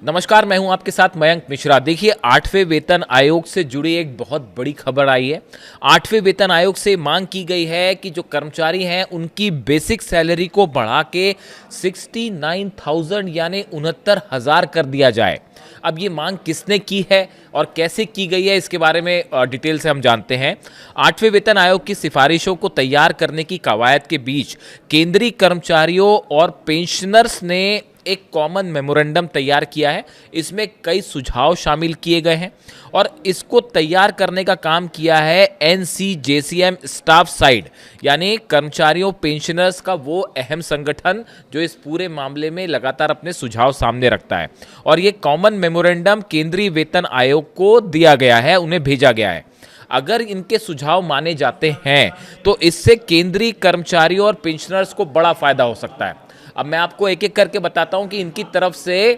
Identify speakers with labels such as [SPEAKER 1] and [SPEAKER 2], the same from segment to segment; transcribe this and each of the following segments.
[SPEAKER 1] नमस्कार, मैं हूं आपके साथ मयंक मिश्रा। देखिए, 8वें वेतन आयोग से जुड़ी एक बहुत बड़ी खबर आई है। 8वें वेतन आयोग से मांग की गई है कि जो कर्मचारी हैं उनकी बेसिक सैलरी को बढ़ा के 69,000 यानी 69,000 कर दिया जाए। अब ये मांग किसने की है और कैसे की गई है, इसके बारे में डिटेल से हम जानते हैं। 8वें वेतन आयोग की सिफारिशों को तैयार करने की कवायद के बीच केंद्रीय कर्मचारियों और पेंशनर्स ने एक कॉमन मेमोरेंडम तैयार किया है। इसमें कई सुझाव शामिल किए गए हैं और इसको तैयार करने का काम किया है NCJCM स्टाफ साइड, यानी कर्मचारियों पेंशनर्स का वो अहम संगठन जो इस पूरे मामले में लगातार अपने सुझाव सामने रखता है। और ये कॉमन मेमोरेंडम केंद्रीय वेतन आयोग को दिया गया है, उन्हें भेजा गया है। अगर इनके सुझाव माने जाते हैं तो इससे केंद्रीय कर्मचारियों और पेंशनर्स को बड़ा फायदा हो सकता है। अब मैं आपको एक एक करके बताता हूं कि इनकी तरफ से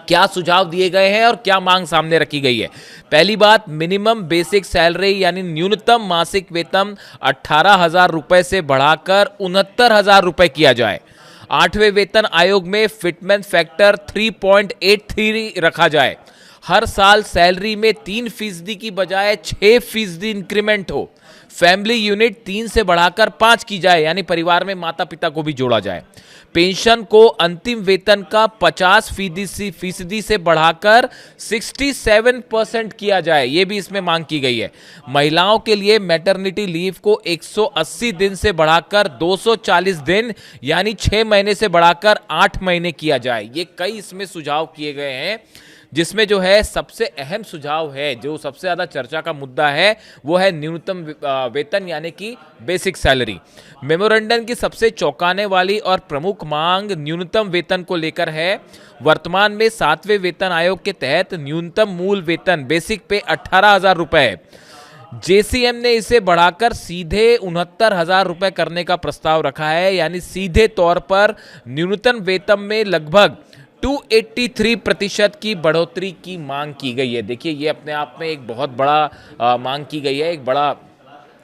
[SPEAKER 1] क्या सुझाव दिए गए हैं और क्या मांग सामने रखी गई है। पहली बात, मिनिमम बेसिक सैलरी यानी न्यूनतम मासिक वेतन 18,000 रुपए से बढ़ाकर 69,000 रुपए किया जाए। 8वें वेतन आयोग में फिटमेंट फैक्टर 3.83 रखा जाए। हर साल सैलरी में 3% की बजाय 6% इंक्रीमेंट हो। फैमिली यूनिट 3 से बढ़ाकर 5 की जाए, यानी परिवार में माता पिता को भी जोड़ा जाए। पेंशन को अंतिम वेतन का 50% से बढ़ाकर 67% किया जाए, यह भी इसमें मांग की गई है। महिलाओं के लिए मैटरनिटी लीव को 180 दिन से बढ़ाकर 240 दिन यानी 6 महीने से बढ़ाकर 8 महीने किया जाए। ये कई इसमें सुझाव किए गए हैं, जिसमें जो है सबसे अहम सुझाव है, जो सबसे ज़्यादा चर्चा का मुद्दा है, वो है न्यूनतम वेतन यानी कि बेसिक सैलरी। मेमोरेंडम की सबसे चौंकाने वाली और प्रमुख मांग न्यूनतम वेतन को लेकर है। वर्तमान में 7वें वेतन आयोग के तहत न्यूनतम मूल वेतन बेसिक पे 18,000 रुपए है। JCM ने इसे बढ़ाकर सीधे 69,000 रुपए करने का प्रस्ताव रखा है, यानी सीधे तौर पर न्यूनतम वेतन में लगभग 283% की बढ़ोतरी की मांग की गई है। देखिए, ये अपने आप में एक बहुत बड़ा मांग की गई है, एक बड़ा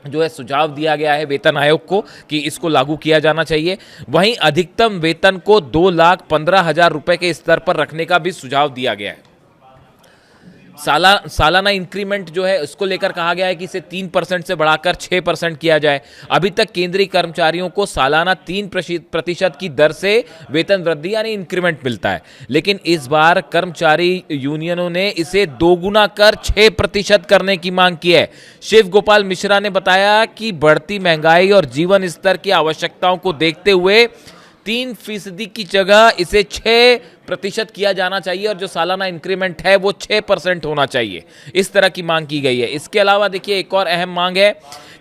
[SPEAKER 1] जो है सुझाव दिया गया है वेतन आयोग को कि इसको लागू किया जाना चाहिए। वहीं अधिकतम वेतन को 2,15,000 रुपए के स्तर पर रखने का भी सुझाव दिया गया है। सालाना इंक्रीमेंट जो है उसको लेकर कहा गया है कि इसे 3% से बढ़ाकर 6% किया जाए। अभी तक केंद्रीय कर्मचारियों को सालाना 3% की दर से वेतन वृद्धि यानी इंक्रीमेंट मिलता है, लेकिन इस बार कर्मचारी यूनियनों ने इसे दोगुना कर 6% करने की मांग की है। शिव गोपाल मिश्रा ने बताया कि बढ़ती महंगाई और जीवन स्तर की आवश्यकताओं को देखते हुए 3% की जगह इसे 6% किया जाना चाहिए और जो सालाना इंक्रीमेंट है वो 6% होना चाहिए। इस तरह की मांग की गई है। इसके अलावा देखिए, एक और अहम मांग है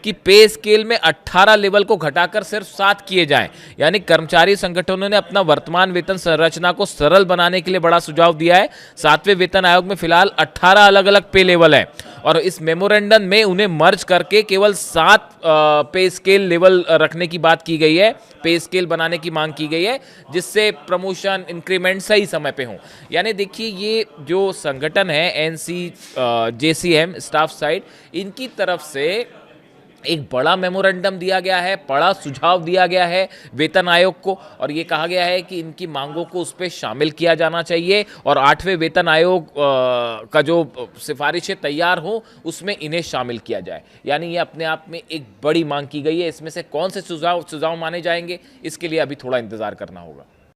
[SPEAKER 1] कि पे स्केल में 18 लेवल को घटाकर सिर्फ 7 किए जाएं। यानी कर्मचारी संगठनों ने अपना वर्तमान वेतन संरचना को सरल बनाने के लिए बड़ा सुझाव दिया है। 7वें वेतन आयोग में फिलहाल 18 अलग अलग पे लेवल है और इस मेमोरेंडम में उन्हें मर्ज करके केवल 7 पे स्केल लेवल रखने की बात की गई है, पे स्केल बनाने की मांग की गई है, जिससे प्रमोशन इंक्रीमेंट सही समय पे हों। यानी देखिए, ये जो संगठन है NCJCM स्टाफ साइड, इनकी तरफ से एक बड़ा मेमोरेंडम दिया गया है, बड़ा सुझाव दिया गया है वेतन आयोग को और ये कहा गया है कि इनकी मांगों को उस पर शामिल किया जाना चाहिए और 8वें वेतन आयोग का जो सिफारिशें तैयार हो उसमें इन्हें शामिल किया जाए। यानी ये अपने आप में एक बड़ी मांग की गई है। इसमें से कौन से सुझाव माने जाएंगे, इसके लिए अभी थोड़ा इंतजार करना होगा।